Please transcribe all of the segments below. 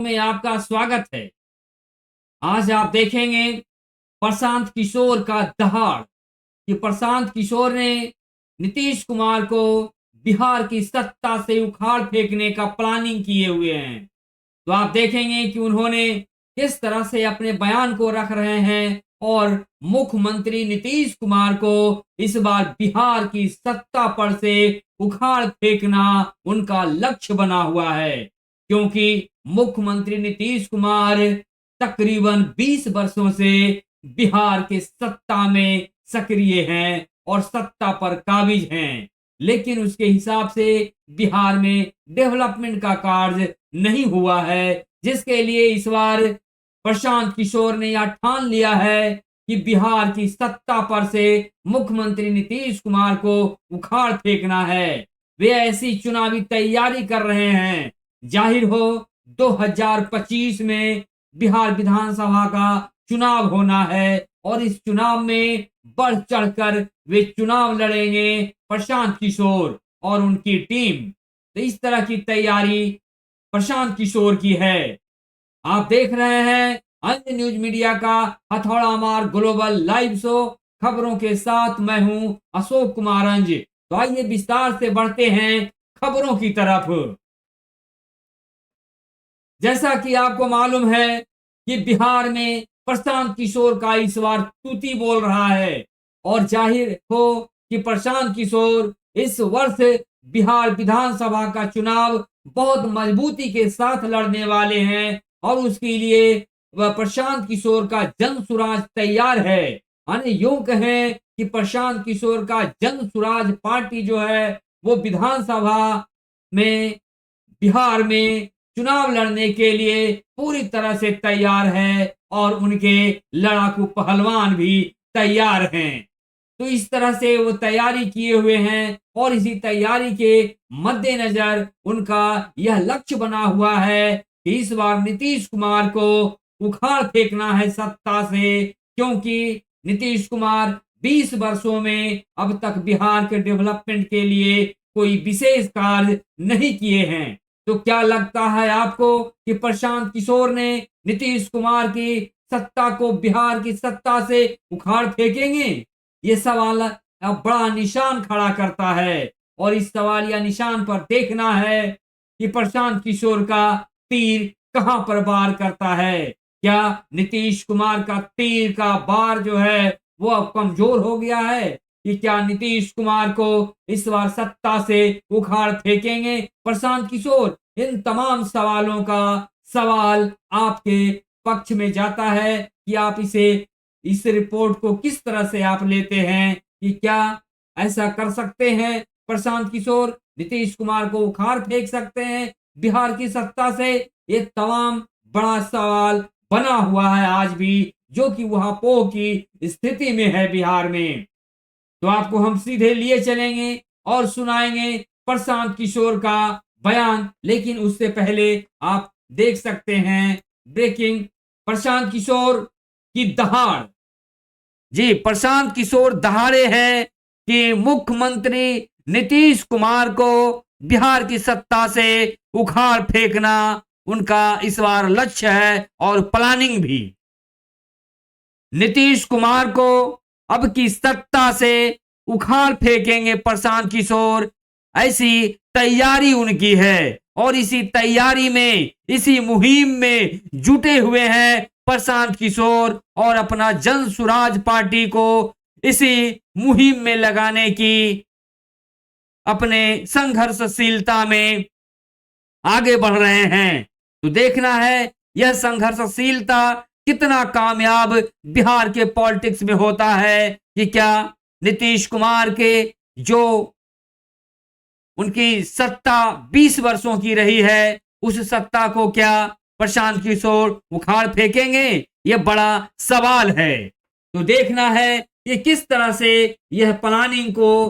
में आपका स्वागत है। आज आप देखेंगे प्रशांत किशोर का दहाड़ कि प्रशांत किशोर ने नीतीश कुमार को बिहार की सत्ता से उखाड़ फेंकने का प्लानिंग किए हुए हैं। तो आप देखेंगे कि उन्होंने किस तरह से अपने बयान को रख रहे हैं और मुख्यमंत्री नीतीश कुमार को इस बार बिहार की सत्ता पर से उखाड़ फेंकना उनका लक्ष्य बना हुआ है, क्योंकि मुख्यमंत्री नीतीश कुमार तकरीबन 20 वर्षों से बिहार के सत्ता में सक्रिय हैं और सत्ता पर काबिज हैं, लेकिन उसके हिसाब से बिहार में डेवलपमेंट का कार्य नहीं हुआ है, जिसके लिए इस बार प्रशांत किशोर ने यह ठान लिया है कि बिहार की सत्ता पर से मुख्यमंत्री नीतीश कुमार को उखाड़ फेंकना है। वे ऐसी चुनावी तैयारी कर रहे हैं। जाहिर हो 2025 में बिहार विधानसभा का चुनाव होना है और इस चुनाव में बढ़ चढ़कर वे चुनाव लड़ेंगे प्रशांत किशोर और उनकी टीम। तो इस तरह की तैयारी प्रशांत किशोर की है। आप देख रहे हैं अन्य न्यूज मीडिया का हथौड़ा मार ग्लोबल लाइव शो, खबरों के साथ मैं हूं अशोक कुमार अंज। तो आइए विस्तार से बढ़ते हैं खबरों की तरफ। जैसा कि आपको मालूम है कि बिहार में प्रशांत किशोर का इस बार तूती बोल रहा है और जाहिर हो कि प्रशांत किशोर इस वर्ष बिहार विधानसभा का चुनाव बहुत मजबूती के साथ लड़ने वाले हैं और उसके लिए वह प्रशांत किशोर का जन सुराज तैयार है। यानी यूं कहें कि प्रशांत किशोर का जन सुराज पार्टी जो है वो विधानसभा में बिहार में चुनाव लड़ने के लिए पूरी तरह से तैयार है और उनके लड़ाकू पहलवान भी तैयार हैं। तो इस तरह से वो तैयारी किए हुए हैं और इसी तैयारी के मद्देनजर उनका यह लक्ष्य बना हुआ है कि इस बार नीतीश कुमार को उखाड़ फेंकना है सत्ता से, क्योंकि नीतीश कुमार 20 वर्षों में अब तक बिहार के डेवलपमेंट के लिए कोई विशेष कार्य नहीं किए हैं। तो क्या लगता है आपको कि प्रशांत किशोर ने नीतीश कुमार की सत्ता को बिहार की सत्ता से उखाड़ फेंकेंगे? ये सवाल अब बड़ा निशान खड़ा करता है और इस सवाल या निशान पर देखना है कि प्रशांत किशोर का तीर कहां पर वार करता है। क्या नीतीश कुमार का तीर का वार जो है वो अब कमजोर हो गया है कि क्या नीतीश कुमार को इस बार सत्ता से उखाड़ फेंकेंगे प्रशांत किशोर? इन तमाम सवालों का सवाल आपके पक्ष में जाता है कि आप इस रिपोर्ट को किस तरह से आप लेते हैं कि क्या ऐसा कर सकते हैं प्रशांत किशोर, नीतीश कुमार को उखाड़ फेंक सकते हैं बिहार की सत्ता से? ये तमाम बड़ा सवाल बना हुआ है आज भी, जो कि वहां पोह की स्थिति में है बिहार में। तो आपको हम सीधे लिए चलेंगे और सुनाएंगे प्रशांत किशोर का बयान, लेकिन उससे पहले आप देख सकते हैं ब्रेकिंग प्रशांत किशोर की दहाड़। जी, प्रशांत किशोर दहाड़े हैं कि मुख्यमंत्री नीतीश कुमार को बिहार की सत्ता से उखाड़ फेंकना उनका इस बार लक्ष्य है और प्लानिंग भी। नीतीश कुमार को अब की सत्ता से उखाड़ फेंकेंगे प्रशांत किशोर, ऐसी तैयारी उनकी है और इसी तैयारी में इसी मुहिम में जुटे हुए हैं प्रशांत किशोर और अपना जन सुराज पार्टी को इसी मुहिम में लगाने की अपने संघर्षशीलता में आगे बढ़ रहे हैं। तो देखना है यह संघर्षशीलता कितना कामयाब बिहार के पॉलिटिक्स में होता है कि क्या नीतीश कुमार के जो उनकी सत्ता 20 वर्षों की रही है उस सत्ता को क्या प्रशांत किशोर उखाड़ फेंकेंगे? यह बड़ा सवाल है। तो देखना है कि किस तरह से यह प्लानिंग को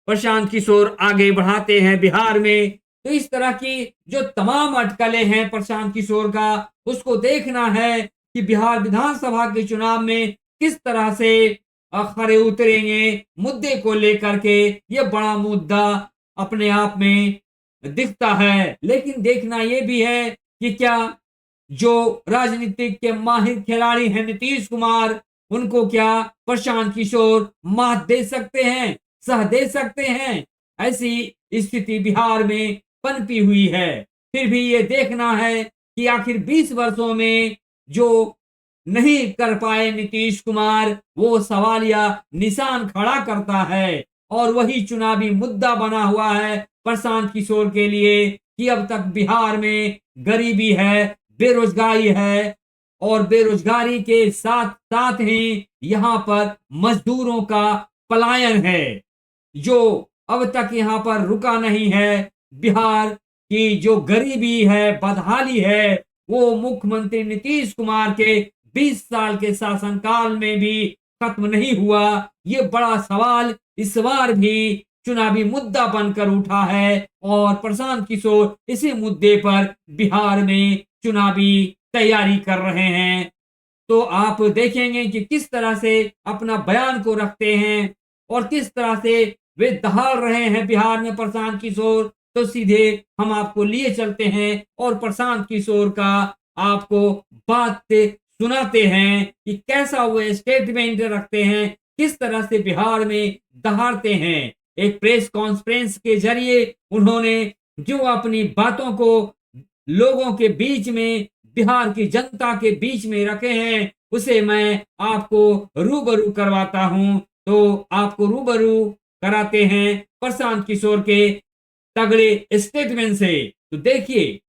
प्रशांत किशोर आगे बढ़ाते हैं बिहार में। तो इस तरह की जो तमाम अटकलें हैं प्रशांत किशोर का, उसको देखना है कि बिहार विधानसभा के चुनाव में किस तरह से खरे उतरेंगे मुद्दे को लेकर के। ये बड़ा मुद्दा अपने आप में दिखता है, लेकिन देखना यह भी है कि क्या जो राजनीतिक के माहिर खिलाड़ी हैं नीतीश कुमार, उनको क्या प्रशांत किशोर मात दे सकते हैं, सह दे सकते हैं? ऐसी स्थिति बिहार में पनपी हुई है। फिर भी ये देखना है कि आखिर 20 वर्षों में जो नहीं कर पाए नीतीश कुमार, वो सवालिया निशान खड़ा करता है। और वही चुनावी मुद्दा बना हुआ है प्रशांत किशोर के लिए कि अब तक बिहार में गरीबी है, बेरोजगारी है, और बेरोजगारी के साथ साथ ही यहाँ पर मजदूरों का पलायन है, जो अब तक यहाँ पर रुका नहीं है। बिहार की जो गरीबी है, बदहाली है, वो मुख्यमंत्री नीतीश कुमार के 20 साल के शासनकाल में भी खत्म नहीं हुआ। ये बड़ा सवाल इस बार भी चुनावी मुद्दा बनकर उठा है और प्रशांत किशोर इसी मुद्दे पर बिहार में चुनावी तैयारी कर रहे हैं। तो आप देखेंगे कि किस तरह से अपना बयान को रखते हैं और किस तरह से वे दहाड़ रहे हैं बिहार में प्रशांत किशोर। तो सीधे हम आपको लिए चलते हैं और प्रशांत किशोर का आपको बात सुनाते हैं कि कैसा वो स्टेटमेंट रखते हैं, किस तरह से बिहार में दहाड़ते हैं। एक प्रेस कॉन्फ्रेंस के जरिए उन्होंने जो अपनी बातों को लोगों के बीच में, बिहार की जनता के बीच में रखे हैं, उसे मैं आपको रूबरू करवाता हूं। तो आपको रूबरू कराते हैं प्रशांत किशोर के तगड़े स्टेटमेंट से। तो देखिए,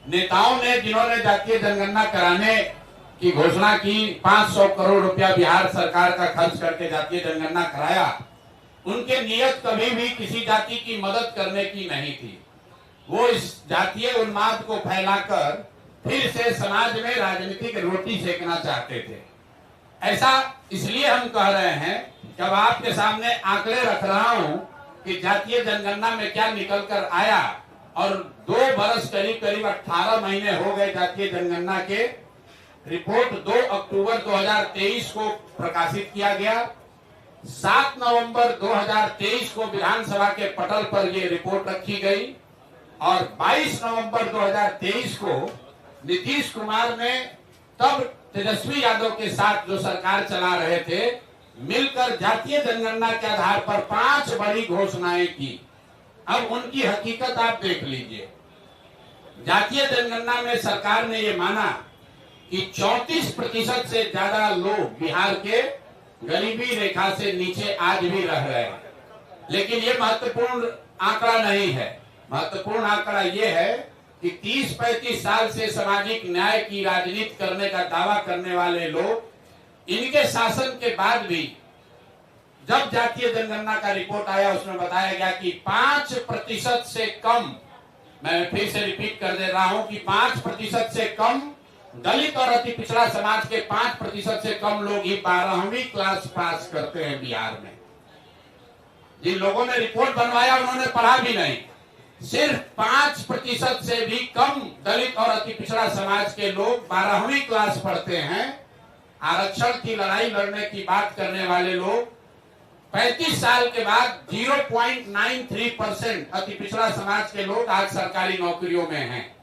नेताओं ने जिन्होंने जातीय जनगणना कराने की घोषणा की, 500 करोड़ रुपया बिहार सरकार का खर्च करके जातीय जनगणना कराया, उनके नियत कभी भी किसी जाति की मदद करने की नहीं थी। वो इस जातीय उन्माद को फैलाकर फिर से समाज में राजनीतिक रोटी सेकना चाहते थे। ऐसा इसलिए हम कह रहे हैं कि अब आपके सामने आंकड़े रख रहा हूं कि जातीय जनगणना में क्या निकल कर आया। और 2 बरस करीब 18 महीने हो गए जातीय जनगणना के। रिपोर्ट 2 अक्टूबर 2023 को प्रकाशित किया गया। 7 नवंबर 2023 को विधानसभा के पटल पर ये रिपोर्ट रखी गई और 22 नवंबर 2023 को नीतीश कुमार ने तब तेजस्वी यादव के साथ जो सरकार चला रहे थे, मिलकर जातीय जनगणना के आधार पर 5 बड़ी घोषणाएं की। अब उनकी हकीकत आप देख लीजिए। जातीय जनगणना में सरकार ने ये माना कि 34% से ज्यादा लोग बिहार के गरीबी रेखा से नीचे आज भी रह रहे हैं। लेकिन ये महत्वपूर्ण आंकड़ा नहीं है। महत्वपूर्ण आंकड़ा ये है कि 30-35 साल से सामाजिक न्याय की राजनीति करने का दावा करने वाले लोग, इनके शासन के बाद भी जब जातीय जनगणना का रिपोर्ट आया, उसमें बताया गया कि 5% से कम, मैं फिर से रिपीट कर दे रहा हूं कि 5% से कम दलित और अति पिछड़ा समाज के 5% से कम लोग ही 12वीं क्लास पास करते हैं बिहार में। जिन लोगों ने रिपोर्ट बनवाया उन्होंने पढ़ा भी नहीं। सिर्फ 5% से भी कम दलित और अति पिछड़ा समाज के लोग 12वीं क्लास पढ़ते हैं। आरक्षण की लड़ाई लड़ने की बात करने वाले लोग 35 साल के बाद 0.93% अति पिछड़ा समाज के लोग आज सरकारी नौकरियों में हैं।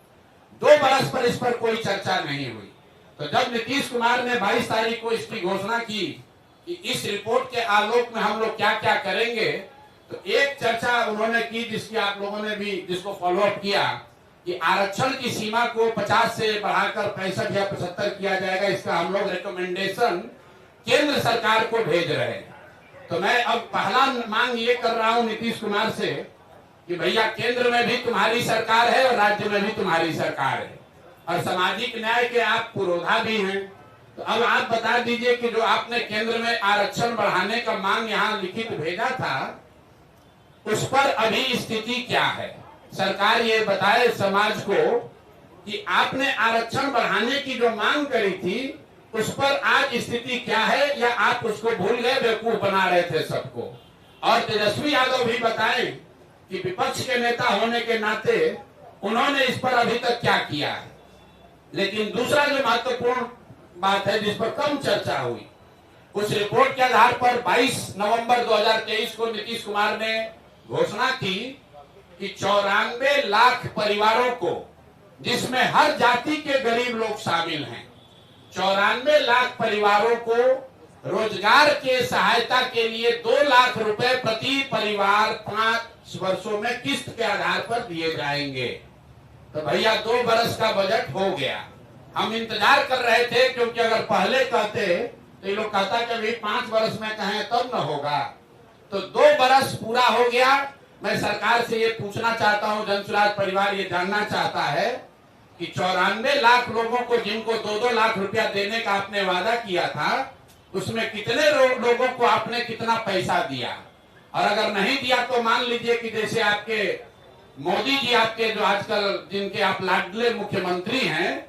2 बरस पर इस पर कोई चर्चा नहीं हुई। तो जब नीतीश कुमार ने 22 तारीख को इसकी घोषणा की कि इस रिपोर्ट के आलोक में हम लोग क्या क्या करेंगे, तो एक चर्चा उन्होंने की जिसकी आप लोगों ने भी जिसको फॉलोअप किया कि आरक्षण की सीमा को 50 से बढ़ाकर 65 या 75 किया जाएगा। इसका हम लोग रिकमेंडेशन केंद्र सरकार को भेज रहे हैं। तो मैं अब पहला मांग ये कर रहा हूं नीतीश कुमार से कि भैया, केंद्र में भी तुम्हारी सरकार है और राज्य में भी तुम्हारी सरकार है और सामाजिक न्याय के आप पुरोधा भी हैं। तो अब आप बता दीजिए कि जो आपने केंद्र में आरक्षण बढ़ाने का मांग यहाँ लिखित भेजा था, उस पर अभी स्थिति क्या है। सरकार ये बताए समाज को कि आपने आरक्षण बढ़ाने की जो मांग करी थी, उस पर आज स्थिति क्या है, या आप उसको भूल गए, बेवकूफ बना रहे थे सबको। और तेजस्वी यादव भी बताएं कि विपक्ष के नेता होने के नाते उन्होंने इस पर अभी तक क्या किया है। लेकिन दूसरा जो महत्वपूर्ण बात है जिस पर कम चर्चा हुई, उस रिपोर्ट के आधार पर 22 नवंबर 2023 को नीतीश कुमार ने घोषणा की कि 94 लाख परिवारों को, जिसमें हर जाति के गरीब लोग शामिल हैं, 94 लाख परिवारों को रोजगार के सहायता के लिए 2 लाख रुपए प्रति परिवार 5 वर्षों में किस्त के आधार पर दिए जाएंगे। तो भैया 2 बरस का बजट हो गया। हम इंतजार कर रहे थे, क्योंकि अगर पहले कहते तो ये लोग कहता कि अभी 5 बरस में कहें तब न होगा। तो 2 बरस पूरा हो गया। मैं सरकार से ये पूछना चाहता हूं, जनसुराज परिवार ये जानना चाहता है कि 94 लाख लोगों को, जिनको 2-2 लाख रुपया देने का आपने वादा किया था, उसमें कितने लोगों को आपने कितना पैसा दिया? और अगर नहीं दिया तो मान लीजिए कि जैसे आपके मोदी जी, आपके जो आजकल जिनके आप लाडले मुख्यमंत्री हैं,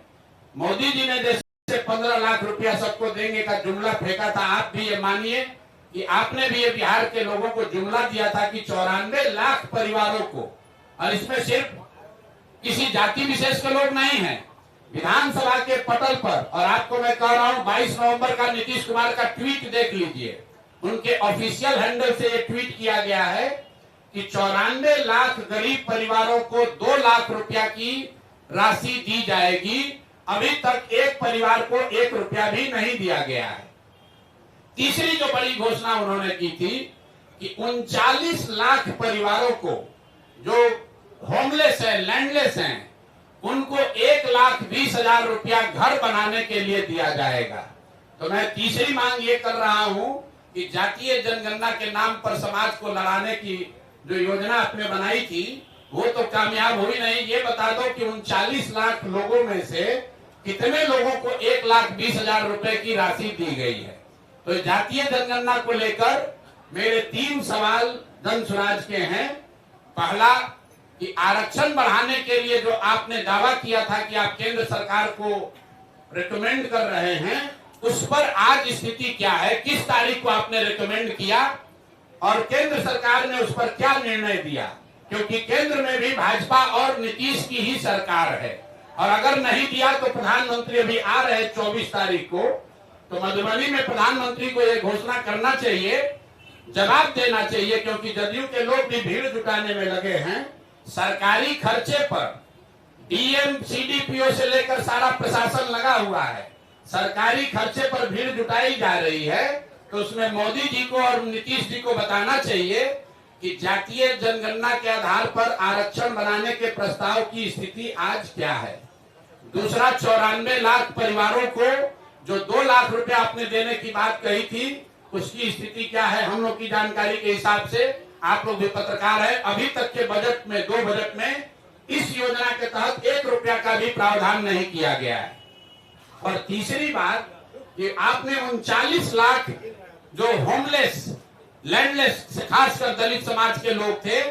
मोदी जी ने जैसे 15 लाख रुपया सबको देंगे का जुमला फेंका था, आप भी ये मानिए कि आपने भी ये बिहार के लोगों को जुमला दिया था कि 94 लाख परिवारों को, और इसमें सिर्फ किसी जाति विशेष के लोग नहीं हैं, विधानसभा के पटल पर। और आपको मैं कह रहा हूं, 22 नवंबर का नीतीश कुमार का ट्वीट देख लीजिए, उनके ऑफिशियल हैंडल से ये ट्वीट किया गया है कि 94 लाख गरीब परिवारों को 2 लाख रुपया की राशि दी जाएगी। अभी तक एक परिवार को 1 रुपया भी नहीं दिया गया है। तीसरी जो बड़ी घोषणा उन्होंने की थी कि 39 लाख परिवारों को जो होमलेस है, लैंडलेस हैं, उनको 1,20,000 रुपया घर बनाने के लिए दिया जाएगा। तो मैं तीसरी मांग ये कर रहा हूं कि जातीय जनगणना के नाम पर समाज को लड़ाने की जो योजना आपने बनाई थी, वो तो कामयाब हुई नहीं। ये बता दो कि 39 लाख लोगों में से कितने लोगों को 1,20,000 रुपए की राशि दी गई है। तो जातीय जनगणना को लेकर मेरे 3 सवाल जनसुराज के हैं। पहला कि आरक्षण बढ़ाने के लिए जो आपने दावा किया था कि आप केंद्र सरकार को रिकमेंड कर रहे हैं, उस पर आज स्थिति क्या है? किस तारीख को आपने रिकमेंड किया और केंद्र सरकार ने उस पर क्या निर्णय दिया? क्योंकि केंद्र में भी भाजपा और नीतीश की ही सरकार है, और अगर नहीं दिया तो प्रधानमंत्री अभी आ रहे 24 तारीख को, तो मधुबनी में प्रधानमंत्री को यह घोषणा करना चाहिए, जवाब देना चाहिए, क्योंकि जदयू के लोग भी भीड़ जुटाने में लगे हैं। सरकारी खर्चे पर डीएम सीडीपीओ से लेकर सारा प्रशासन लगा हुआ है, सरकारी खर्चे पर भीड़ जुटाई जा रही है। तो उसमें मोदी जी को और नीतीश जी को बताना चाहिए कि जातीय जनगणना के आधार पर आरक्षण बनाने के प्रस्ताव की स्थिति आज क्या है। दूसरा, 94 लाख परिवारों को जो 2 लाख रुपया आपने देने की बात कही थी, उसकी स्थिति क्या है? हम लोग की जानकारी के हिसाब से, आप लोग भी पत्रकार है, अभी तक के बजट में, 2 बजट में इस योजना के तहत 1 रुपया का भी प्रावधान नहीं किया गया है। और तीसरी बात कि आपने 39 लाख जो होमलेस, लैंडलेस, खासकर दलित समाज के लोग थे,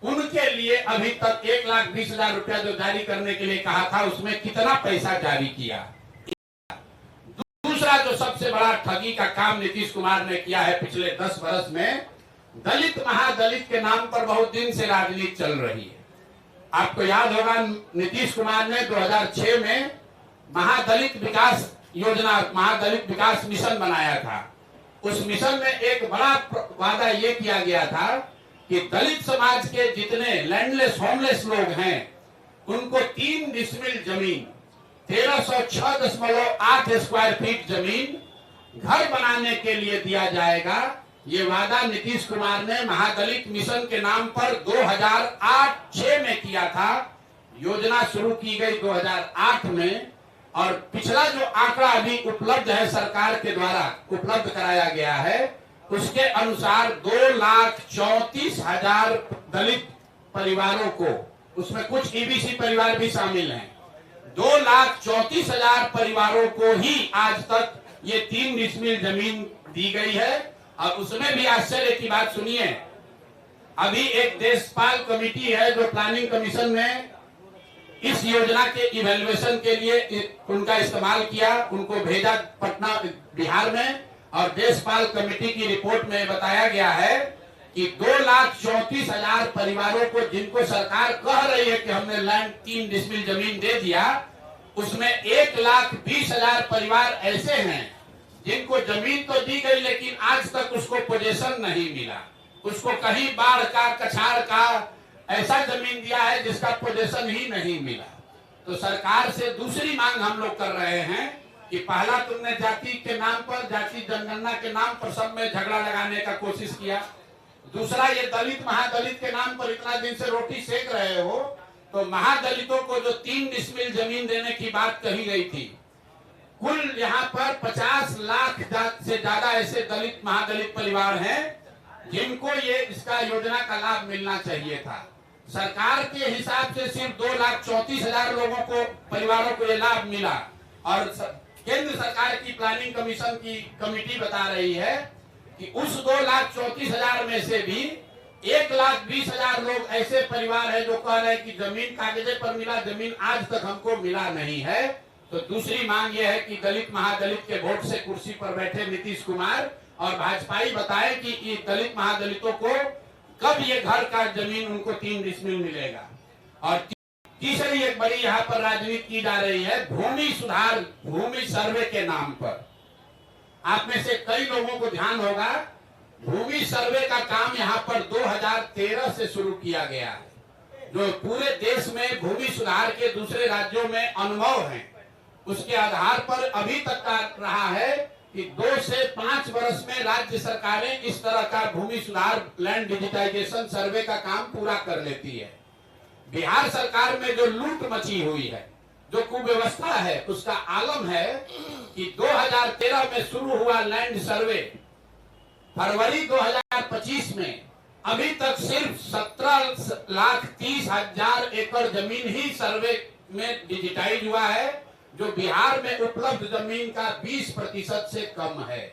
उनके लिए अभी तक 1,20,000 रुपया जो जारी करने के लिए कहा था, उसमें कितना पैसा जारी किया? दूसरा जो सबसे बड़ा ठगी का काम नीतीश कुमार ने किया है पिछले 10 वर्ष में, दलित महादलित के नाम पर बहुत दिन से राजनीति चल रही है। आपको याद होगा, नीतीश कुमार ने 2006 में महादलित विकास योजना, महादलित विकास मिशन बनाया था। उस मिशन में एक बड़ा वादा ये किया गया था कि दलित समाज के जितने लैंडलेस, होमलेस लोग हैं, उनको 3 डिसमिल जमीन, 1306.8 स्क्वायर फीट जमीन घर बनाने के लिए दिया जाएगा। ये वादा नीतीश कुमार ने महादलित मिशन के नाम पर 2008-06 में किया था। योजना शुरू की गई 2008 में, और पिछला जो आंकड़ा अभी उपलब्ध है, सरकार के द्वारा उपलब्ध कराया गया है, उसके अनुसार 2,34,000 दलित परिवारों को, उसमें कुछ ईबीसी परिवार भी शामिल हैं, 2,34,000 परिवारों को ही आज तक ये 3 डिसमिल जमीन दी गई है। और उसमें भी आश्चर्य की बात सुनिए, अभी एक देशपाल कमेटी है जो प्लानिंग कमीशन ने इस योजना के इवैल्यूएशन के लिए उनका इस्तेमाल किया, उनको भेजा पटना, बिहार में, और देशपाल कमेटी की रिपोर्ट में बताया गया है कि 2,34,000 परिवारों को, जिनको सरकार कह रही है कि हमने लैंड 3 डिसमिल जमीन दे दिया, उसमें 1,20,000 परिवार ऐसे हैं जिनको जमीन तो दी गई, लेकिन आज तक उसको पोजीशन नहीं मिला, उसको कहीं बाढ़ का, कछाड़ का, ऐसा जमीन दिया है जिसका पोजीशन ही नहीं मिला। तो सरकार से दूसरी मांग हम लोग कर रहे हैं कि पहला तुमने जाति के नाम पर, जाति जनगणना के नाम पर सब में झगड़ा लगाने का कोशिश किया। दूसरा, ये दलित महादलित के नाम पर इतना दिन से रोटी सेक रहे हो, तो महादलितों को जो 3 डिसमिल जमीन देने की बात कही गई थी, कुल यहाँ पर 50 लाख से ज्यादा ऐसे दलित महादलित परिवार हैं जिनको ये इसका योजना का लाभ मिलना चाहिए था। सरकार के हिसाब से सिर्फ 2,34,000 लोगों को, परिवारों को ये लाभ मिला, और केंद्र सरकार की प्लानिंग कमीशन की कमेटी बता रही है कि उस 2,34,000 में से भी 1,20,000 लोग ऐसे परिवार है जो कह रहे हैं कि जमीन कागजे पर मिला, जमीन आज तक हमको मिला नहीं है। तो दूसरी मांग यह है कि दलित महादलित के वोट से कुर्सी पर बैठे नीतीश कुमार और भाजपाई बताए कि ये दलित महादलितों को कब ये घर का जमीन उनको 3 डिसमिल मिलेगा। और तीसरी एक बड़ी यहाँ पर राजनीति की जा रही है भूमि सुधार, भूमि सर्वे के नाम पर। आप में से कई लोगों को ध्यान होगा, भूमि सर्वे का काम यहाँ पर 2013 से शुरू किया गया है। जो पूरे देश में भूमि सुधार के दूसरे राज्यों में अनुभव हैं, उसके आधार पर अभी तक का रहा है कि 2 से 5 वर्ष में राज्य सरकारें इस तरह का भूमि सुधार, लैंड डिजिटाइजेशन सर्वे का काम पूरा कर लेती है। बिहार सरकार में जो लूट मची हुई है, जो कुव्यवस्था है, उसका आलम है कि 2013 में शुरू हुआ लैंड सर्वे, फरवरी 2025 में अभी तक सिर्फ 17,30,000 एकड़ जमीन ही सर्वे में डिजिटाइज हुआ है, जो बिहार में उपलब्ध जमीन का 20% से कम है।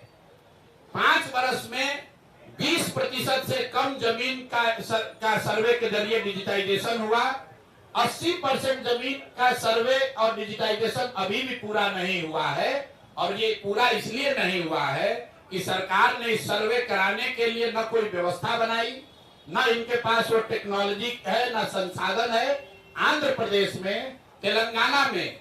5 वर्ष में 20% से कम जमीन का सर्वे के जरिए डिजिटाइजेशन हुआ। 80% जमीन का सर्वे और डिजिटाइजेशन अभी भी पूरा नहीं हुआ है, और ये पूरा इसलिए नहीं हुआ है कि सरकार ने इस सर्वे कराने के लिए न कोई व्यवस्था बनाई, न इनके पास वो टेक्नोलॉजी है, न संसाधन है। आंध्र प्रदेश में, तेलंगाना में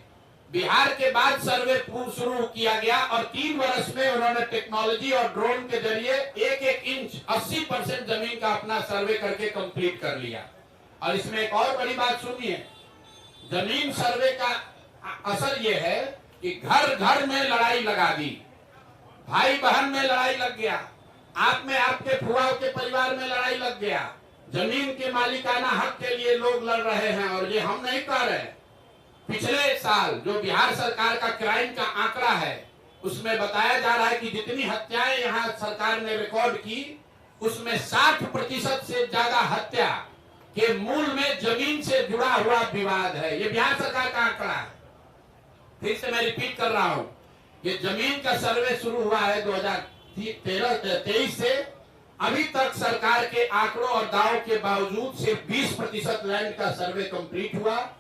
बिहार के बाद सर्वे शुरू किया गया, और 3 वर्ष में उन्होंने टेक्नोलॉजी और ड्रोन के जरिए 1-1 इंच 80% जमीन का अपना सर्वे करके कंप्लीट कर लिया। और इसमें एक और बड़ी बात सुनिए, जमीन सर्वे का असर यह है कि घर घर में लड़ाई लगा दी, भाई बहन में लड़ाई लग गया, आप में आपके फुआ के परिवार में लड़ाई लग गया। जमीन के मालिकाना हक के लिए लोग लड़ रहे हैं, और ये हम नहीं कह रहे। पिछले साल जो बिहार सरकार का क्राइम का आंकड़ा है, उसमें बताया जा रहा है कि जितनी हत्याएं यहाँ सरकार ने रिकॉर्ड की, उसमें 60% से ज्यादा हत्या के मूल में जमीन से जुड़ा हुआ विवाद है। ये बिहार सरकार का आंकड़ा है। फिर से मैं रिपीट कर रहा हूं, ये जमीन का सर्वे शुरू हुआ है 2023 से। अभी तक सरकार के आंकड़ों और दावों के बावजूद सिर्फ 20% लैंड का सर्वे कंप्लीट हुआ,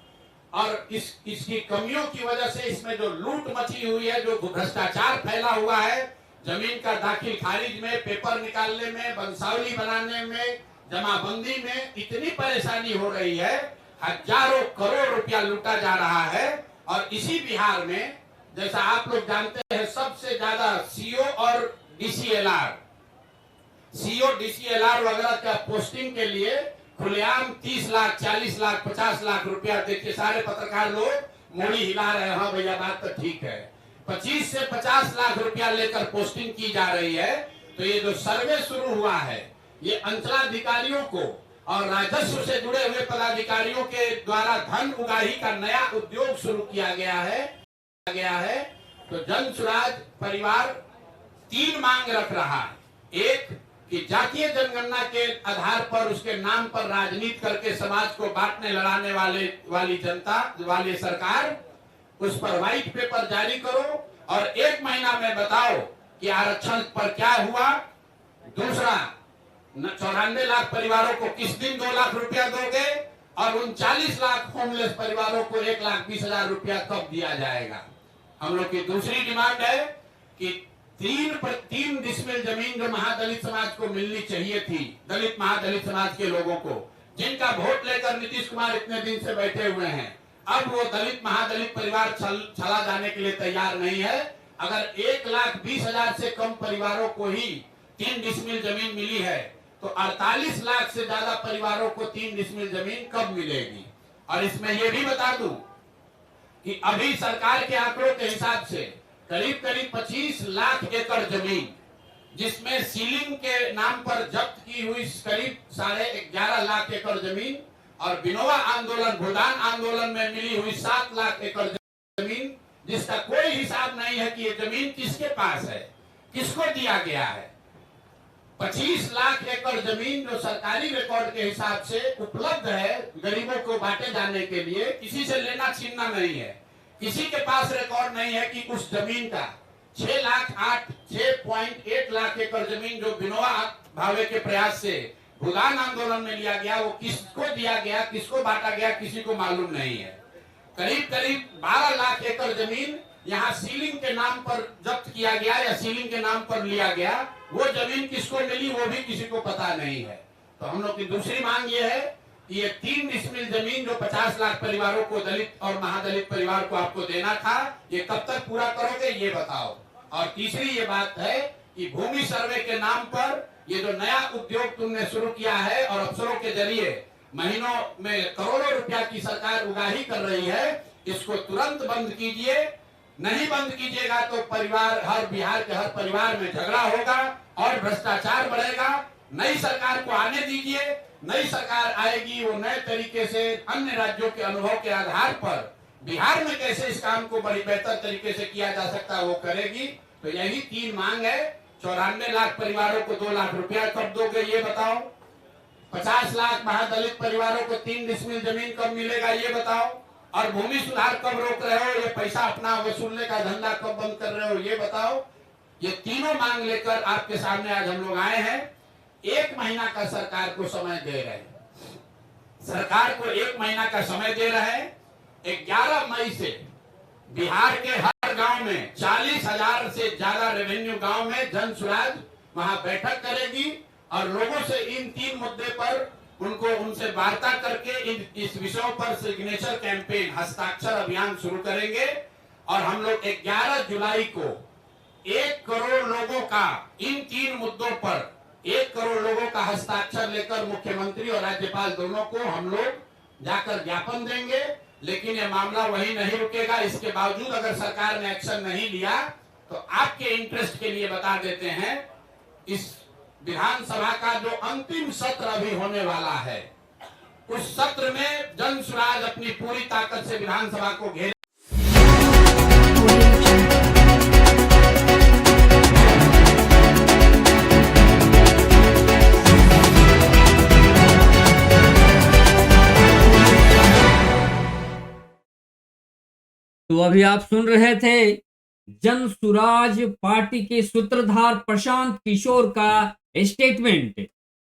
और इसकी कमियों की वजह से इसमें जो लूट मची हुई है, जो भ्रष्टाचार फैला हुआ है, जमीन का दाखिल खारिज में, पेपर निकालने में, बंसावली बनाने में, जमाबंदी में इतनी परेशानी हो रही है, हजारों करोड़ रुपया लूटा जा रहा है। और इसी बिहार में, जैसा आप लोग जानते हैं, सबसे ज्यादा सीओ और डीसीएलआर वगैरह का पोस्टिंग के लिए खुलेआम 30 लाख, 40 लाख, 50 लाख रुपया, देखिए सारे पत्रकार लोग मोड़ी हिला रहे हैं, हाँ भैया बात तो ठीक है, 25 से 50 लाख रुपया लेकर पोस्टिंग की जा रही है। तो ये जो सर्वे शुरू हुआ है, ये अंचलाधिकारियों को और राजस्व से जुड़े हुए पदाधिकारियों के द्वारा धन उगाही का नया उद्योग शुरू किया गया है। तो जन सुराज परिवार 3 मांग रख रहा है। एक, कि जातीय जनगणना के आधार पर, उसके नाम पर राजनीति करके समाज को बांटने लड़ाने वाली जनता वाली सरकार, उस पर व्हाइट पेपर जारी करो और 1 महीना में बताओ कि आरक्षण पर क्या हुआ। दूसरा, 94 लाख परिवारों को किस दिन 2 लाख रुपया दोगे, और 39 लाख होमलेस परिवारों को 1,20,000 रुपया कब दिया जाएगा। हम लोग की दूसरी डिमांड है कि 3 डिसमिल जमीन जो महादलित समाज को मिलनी चाहिए थी, दलित महादलित समाज के लोगों को, जिनका वोट लेकर नीतीश कुमार इतने दिन से बैठे हुए हैं, अब वो दलित महादलित परिवार चला जाने के लिए तैयार नहीं है। अगर 1,20,000 से कम परिवारों को ही 3 डिसमिल जमीन मिली है, तो 48 लाख से ज्यादा परिवारों को 3 डिसमिल जमीन कब मिलेगी? और इसमें यह भी बता दूं कि अभी सरकार के आंकड़ों के हिसाब से करीब करीब 25 लाख एकड़ जमीन, जिसमें सीलिंग के नाम पर जब्त की हुई करीब 11.5 लाख एकड़ जमीन और विनोबा आंदोलन, भूदान आंदोलन में मिली हुई 7 लाख एकड़ जमीन, जिसका कोई हिसाब नहीं है कि ये जमीन किसके पास है, किसको दिया गया है। 25 लाख एकड़ जमीन जो सरकारी रिकॉर्ड के हिसाब से उपलब्ध है गरीबों को बांटे जाने के लिए, किसी से लेना छीनना नहीं है। किसी के पास रिकॉर्ड नहीं है कि उस जमीन का 6.8 लाख एकड़ जमीन जो विनोबा भावे के प्रयास से भूदान आंदोलन में लिया गया, वो किसको दिया गया, किसको बांटा गया, किसी को मालूम नहीं है। करीब करीब 12 लाख एकड़ जमीन यहाँ सीलिंग के नाम पर जब्त किया गया या सीलिंग के नाम पर लिया गया, वो जमीन किसको मिली वो भी किसी को पता नहीं है। तो हम लोग की दूसरी मांग ये है कि ये 3 डिसमिल जमीन जो 50 लाख परिवारों को, दलित और महादलित परिवार को आपको देना था, ये कब तक पूरा करोगे ये बताओ। और तीसरी ये बात है कि भूमि सर्वे के नाम पर ये जो नया उद्योग तुमने शुरू किया है और अफसरों के जरिए महीनों में करोड़ों रुपया की सरकार उगाही कर रही है, इसको तुरंत बंद कीजिए। नहीं बंद कीजिएगा तो परिवार, हर बिहार के हर परिवार में झगड़ा होगा और भ्रष्टाचार बढ़ेगा। नई सरकार को आने दीजिए, नई सरकार आएगी, वो नए तरीके से अन्य राज्यों के अनुभव के आधार पर बिहार में कैसे इस काम को बड़ी बेहतर तरीके से किया जा सकता है वो करेगी। तो यही 3 मांग है। 94 लाख परिवारों को 2 लाख रुपया कब दोगे ये बताओ। 50 लाख महादलित परिवारों को 3 डिसमिल जमीन कब मिलेगा ये बताओ। और भूमि सुधार कब रोक रहे हो, ये पैसा अपना वसूलने का धंधा कब बंद कर रहे हो ये बताओ। ये तीनों मांग लेकर आपके सामने आज हम लोग आए हैं। 1 महीना का सरकार को समय दे रहे हैं, सरकार को 1 महीना का समय दे रहे हैं। 11 मई से बिहार के हर गांव में 40,000 से ज्यादा रेवेन्यू गांव में जन सुराज वहां बैठक करेगी और लोगों से इन 3 मुद्दे पर उनसे वार्ता करके इस विषयों पर सिग्नेचर कैंपेन, हस्ताक्षर अभियान शुरू करेंगे। और हम लोग 11 जुलाई को 1 करोड़ लोगों का इन 3 मुद्दों पर 1 करोड़ लोगों का हस्ताक्षर लेकर मुख्यमंत्री और राज्यपाल दोनों को हम लोग जाकर ज्ञापन देंगे। लेकिन ये मामला वही नहीं रुकेगा। इसके बावजूद अगर सरकार ने एक्शन नहीं लिया तो आपके इंटरेस्ट के लिए बता देते हैं, इस विधानसभा का जो अंतिम सत्र अभी होने वाला है, उस सत्र में जन सुराज अपनी पूरी ताकत से विधानसभा को घेरे। तो अभी आप सुन रहे थे जन सुराज पार्टी के सूत्रधार प्रशांत किशोर का स्टेटमेंट।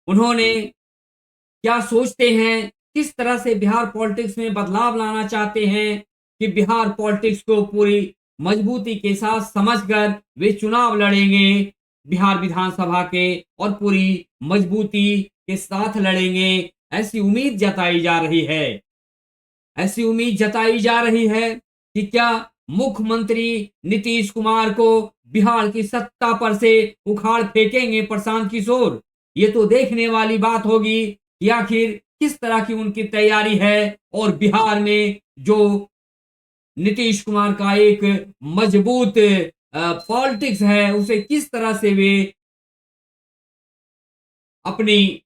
उन्होंने क्या सोचते हैं, किस तरह से बिहार पॉलिटिक्स में बदलाव लाना चाहते हैं कि बिहार पॉलिटिक्स को पूरी मजबूती के साथ समझकर वे चुनाव लड़ेंगे बिहार विधानसभा के, और पूरी मजबूती के साथ लड़ेंगे, ऐसी उम्मीद जताई जा रही है। ऐसी उम्मीद जताई जा रही है कि क्या मुख्यमंत्री नीतीश कुमार को बिहार की सत्ता पर से उखाड़ फेंकेंगे प्रशांत किशोर। ये तो देखने वाली बात होगी कि आखिर किस तरह की उनकी तैयारी है और बिहार में जो नीतीश कुमार का एक मजबूत पॉलिटिक्स है उसे किस तरह से वे अपनी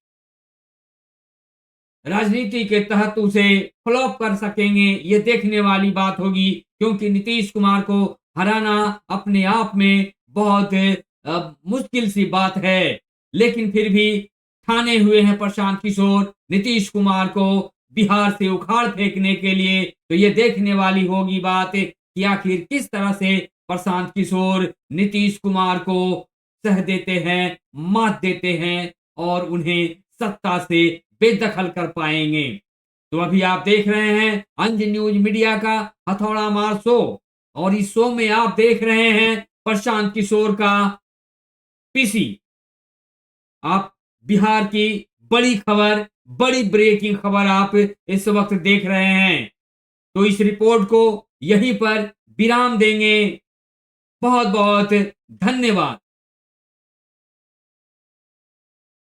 राजनीति के तहत उसे फ्लॉप कर सकेंगे। ये देखने वाली बात होगी, क्योंकि नीतीश कुमार को हराना अपने आप में बहुत मुश्किल सी बात है। लेकिन फिर भी ठाने हुए हैं प्रशांत किशोर नीतीश कुमार को बिहार से उखाड़ फेंकने के लिए। तो ये देखने वाली होगी बात कि आखिर किस तरह से प्रशांत किशोर नीतीश कुमार को सह देते हैं, मात देते हैं और उन्हें सत्ता से बेदखल कर पाएंगे। तो अभी आप देख रहे हैं अंज न्यूज मीडिया का हथौड़ा मार शो, और इस शो में आप देख रहे हैं प्रशांत किशोर का पीसी। आप बिहार की बड़ी खबर, बड़ी ब्रेकिंग खबर आप इस वक्त देख रहे हैं। तो इस रिपोर्ट को यहीं पर विराम देंगे। बहुत बहुत धन्यवाद।